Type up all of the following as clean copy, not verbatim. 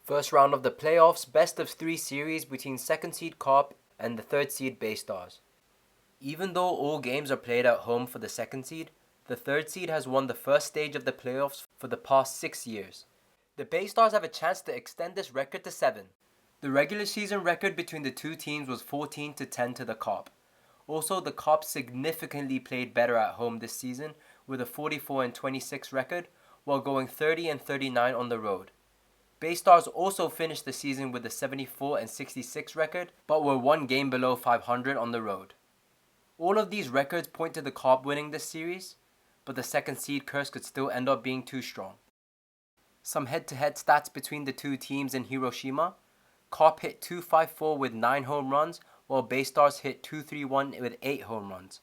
First round of the playoffs, best of 3 series between 2nd seed Carp and the 3rd seed Baystars. Even though all games are played at home for the 2nd seed, the 3rd seed has won the first stage of the playoffs for the past 6 years. The Baystars have a chance to extend this record to 7. The regular season record between the two teams was 14-10 to the Carp. Also, the Carp significantly played better at home this season with a 44-26 record while going 30-39 on the road. Baystars also finished the season with a 74-66 record, but were one game below 500 on the road. All of these records point to the Carp winning this series, but the 2nd seed curse could still end up being too strong. Some head-to-head stats between the two teams in Hiroshima. Carp hit .254 with 9 home runs, while Baystars hit .231 with 8 home runs.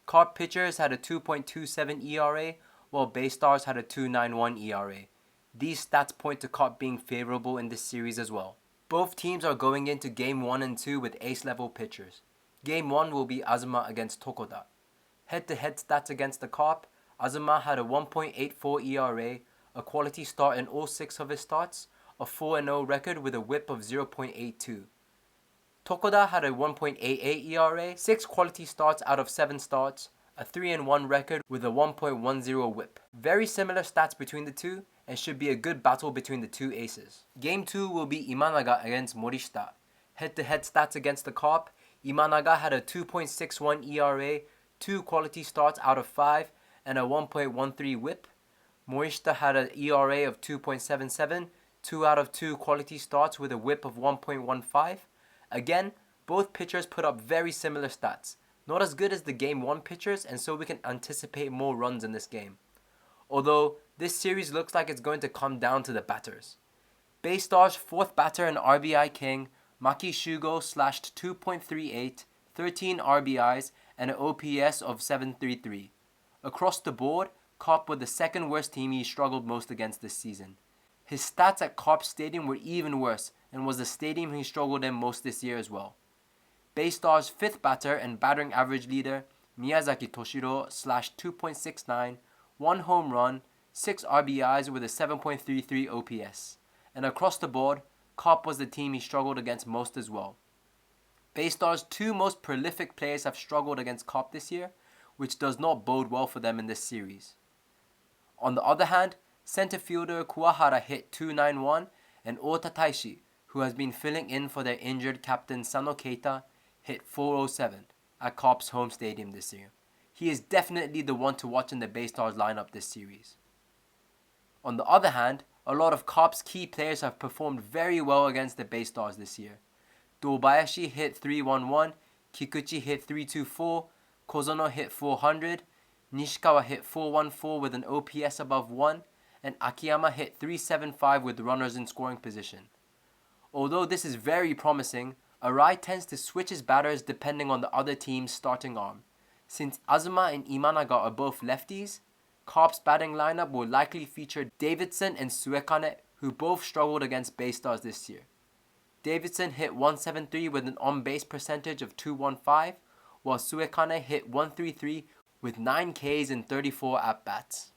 Carp pitchers had a 2.27 ERA, while Baystars had a 2.91 ERA. These stats point to Carp being favorable in this series as well. Both teams are going into Game 1 and 2 with ace-level pitchers. Game 1 will be Azuma against Tokoda. Head-to-head stats against the Carp, Azuma had a 1.84 ERA, a quality start in all 6 of his starts, a 4-0 record with a whip of 0.82. Tokoda had a 1.88 ERA, 6 quality starts out of 7 starts, a 3-1 record with a 1.10 whip. Very similar stats between the two, and should be a good battle between the two aces. Game 2 will be Imanaga against Morishita. Head-to-head stats against the Carp, Imanaga had a 2.61 ERA, 2 quality starts out of 5, and a 1.13 whip. Morishita had an ERA of 2.77, 2 out of 2 quality starts with a whip of 1.15. Again, both pitchers put up very similar stats. Not as good as the Game 1 pitchers, and so we can anticipate more runs in this game. Although, this series looks like it's going to come down to the batters. Baystars' 4th batter and RBI king, Maki Shugo, slashed .238, 13 RBIs, and an OPS of .733. Across the board, Carp were the 2nd worst team he struggled most against this season. His stats at Carp Stadium were even worse, and was the stadium he struggled in most this year as well. Baystars' 5th batter and battering average leader, Miyazaki Toshiro, slashed .269, 1 home run, 6 RBIs with a 7.33 OPS. And across the board, Carp was the team he struggled against most as well. Baystars' 2 most prolific players have struggled against Carp this year, which does not bode well for them in this series. On the other hand, center fielder Kuwahara hit .291, and Ota Taishi, who has been filling in for their injured captain Sano Keita, hit .407 at Carp's home stadium this year. He is definitely the one to watch in the Baystars lineup this series. On the other hand, a lot of Carp's key players have performed very well against the Baystars this year. Dobayashi hit .311, Kikuchi hit .324, Kozono hit .400, Nishikawa hit .414 with an OPS above 1, and Akiyama hit .375 with runners in scoring position. Although this is very promising, Arai tends to switch his batters depending on the other team's starting arm. Since Azuma and Imanaga are both lefties, Carp's batting lineup will likely feature Davidson and Suekane, who both struggled against Baystars this year. Davidson hit .173 with an on-base percentage of .215, while Suekane hit .133 with 9 Ks and 34 at-bats.